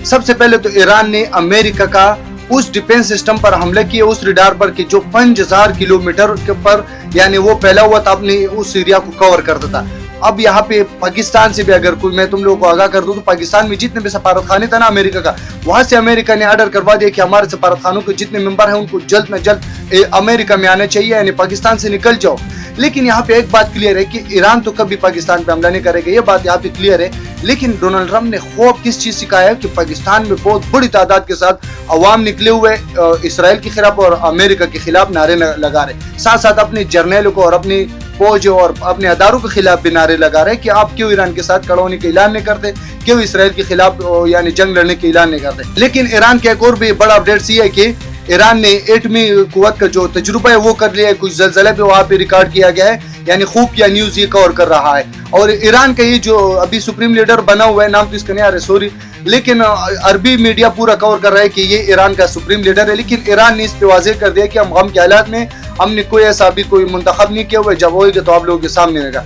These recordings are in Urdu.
سب سے پہلے تو ایران نے امریکہ کا اس ڈیفینس سسٹم پر حملہ کیا، اس ریڈار پر کہ جو 5000 کلومیٹر کے پر یعنی وہ پھیلا ہوا تھا، اپنی اس ایریا کو کور کرتا تھا۔ اب یہاں پہ پاکستان سے بھی اگر کوئی میں تم لوگوں کو آگاہ کر دوں تو پاکستان میں جتنے بھی سفارت خانے تھا نا امریکہ کا، وہاں سے امریکہ نے آرڈر کروا دیا کہ ہمارے سفارت خانوں کے جتنے ممبر ہیں ان کو جلد میں جلد امریکہ میں آنا چاہیے، یعنی پاکستان سے نکل جاؤ۔ لیکن یہاں پہ ایک بات کلیئر ہے کہ ایران تو کبھی پاکستان پہ حملہ نہیں کرے گا، یہ بات یہاں پہ کلیئر ہے۔ لیکن ڈونلڈ ٹرمپ نے خوف کس چیز سکھایا ہے کہ پاکستان میں بہت بڑی تعداد کے ساتھ عوام نکلے ہوئے اسرائیل کے خلاف اور امریکہ کے خلاف نعرے لگا رہے، ساتھ ساتھ اپنے جرنیلوں کو اور اپنی فوج اور اپنے اداروں کے خلاف بھی نعرے لگا رہے کہ آپ کیوں ایران کے ساتھ کھڑا ہونے کا اعلان نہیں کرتے، کیوں اسرائیل کے خلاف یعنی جنگ لڑنے کا اعلان نہیں کرتے۔ لیکن ایران کا ایک اور بھی بڑا اپڈیٹ یہ ہے کہ ایران نے ایٹمی قوت کا جو تجربہ ہے وہ کر لیا ہے، کچھ زلزلہ بھی وہاں پہ ریکارڈ کیا گیا ہے، یعنی خوفیہ نیوز یہ کور کر رہا ہے۔ اور ایران کا یہ جو ابھی سپریم لیڈر بنا ہوا ہے، نام تو اس کا نہیں آ رہا سوری، لیکن عربی میڈیا پورا کور کر رہا ہے کہ یہ ایران کا سپریم لیڈر ہے۔ لیکن ایران نے اس پہ واضح کر دیا کہ ہم غم کے حالات میں ہم نے کوئی ایسا ابھی کوئی منتخب نہیں کیا ہوا ہے، جب ہوئے گا تو آپ لوگوں کے سامنے ہوگا۔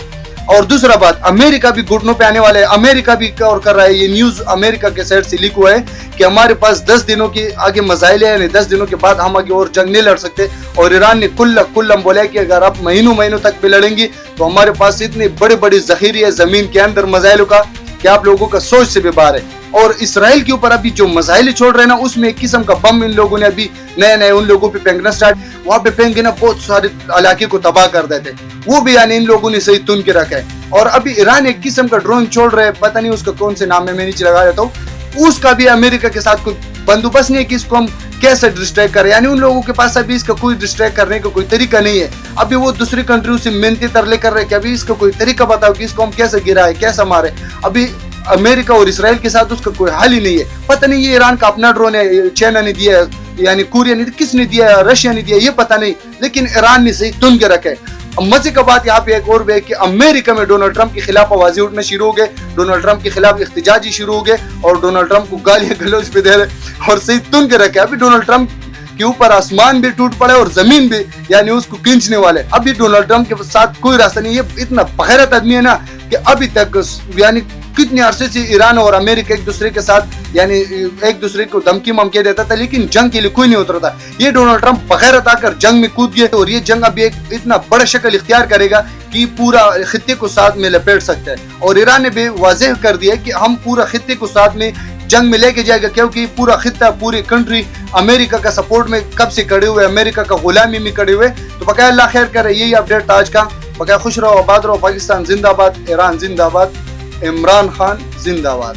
اور دوسرا بات، امریکہ بھی گھٹنوں پہ آنے والا ہے، امریکہ بھی کور کر رہا ہے، یہ نیوز امریکہ کے سائٹ سے لیک ہوا ہے کہ ہمارے پاس 10 دنوں کے آگے مزائل ہے، یعنی 10 دنوں کے بعد ہم آگے اور جنگ نہیں لڑ سکتے۔ اور ایران نے کل بولا ہے کہ اگر آپ مہینوں تک بھی لڑیں گی تو ہمارے پاس اتنے بڑے ذخیرے ہے زمین کے اندر مزائلوں کا کہ آپ لوگوں کا سوچ سے بھی باہر ہے۔ اور اسرائیل کے اوپر ابھی جو مزائل چھوڑ رہے ہیں نا، اس میں ایک قسم کا بم ان لوگوں نے ابھی نئے ان لوگوں پہ پھینکنا سٹارٹ، وہاں پہ پھینک کے نا بہت سارے علاقے کو تباہ کر دیتے، وہ بھی یعنی ان لوگوں نے صحیح تن کے رکھا ہے۔ اور ابھی ایران ایک قسم کا ڈرون چھوڑ رہے ہیں، پتہ نہیں اس کا کون سے نام ہے، میں نیچے لگا دیتا ہوں، اس کا بھی امریکہ کے ساتھ کوئی بندوبست نہیں ہے کہ اس کو ہم کیسے ڈسٹریکٹ کریں، یعنی ان لوگوں کے پاس ابھی اس کا کوئی ڈسٹریکٹ کرنے کا کوئی طریقہ نہیں ہے۔ ابھی وہ دوسری کنٹریوں سے منتی ترلے کر رہے ہیں کہ ابھی اس کا کوئی طریقہ بتاؤ کہ اس کو ہم کیسے گرائے، کیسے مارے۔ ابھی امریکہ اور اسرائیل کے ساتھ اس کا کوئی حل ہی نہیں ہے۔ پتہ نہیں یہ ایران کا اپنا ڈرون ہے، چائنا نے دیا ہے، یعنی کوریا نے، کس نے دیا ہے، رشیا نے دیا ہے، یہ پتہ نہیں، لیکن ایران نے صحیح تن کے رکھا ہے۔ مزے کا بات یہاں پہ ایک اور بھی ہے کہ امریکہ میں ڈونلڈ ٹرمپ کے خلاف آوازیں اٹھنا شروع ہو گئے، ڈونلڈ ٹرمپ کے خلاف احتجاجی شروع ہو گئے اور ڈونلڈ ٹرمپ کو گالیاں گلوچ پہ دے رہے اور صحیح تن کے رکھے۔ ابھی ڈونلڈ ٹرمپ کے اوپر آسمان بھی ٹوٹ پڑے اور زمین بھی یعنی اس کو کھینچنے والے۔ ابھی ڈونلڈ ٹرمپ کے ساتھ کوئی راستہ نہیں، یہ اتنا بغیرت آدمی ہے نا کہ ابھی تک یعنی کتنے عرصے سے ایران اور امریکہ ایک دوسرے کے ساتھ یعنی ایک دوسرے کو دھمکی ممکے دیتا تھا، لیکن جنگ کے لیے کوئی نہیں اترتا۔ یہ ڈونلڈ ٹرمپ بغیرت آ کر جنگ میں کود گئے اور یہ جنگ ابھی ایک اتنا بڑا شکل اختیار کرے گا کہ پورا خطے کو ساتھ میں لپیٹ سکتا ہے۔ اور ایران نے بھی واضح کر دیا کہ ہم پورا خطے کو ساتھ میں جنگ میں لے کے جائے گا، کیونکہ پورا خطہ پوری کنٹری امریکہ کا سپورٹ میں کب سے کھڑے ہوئے، امریکہ کا غلامی میں کھڑے ہوئے۔ تو بقایا اللہ خیر کرے، یہی اپڈیٹ آج کا۔ بقایا خوش رہو، آباد رہو، پاکستان زندہ باد، ایران زندہ باد، عمران خان زندہ باد۔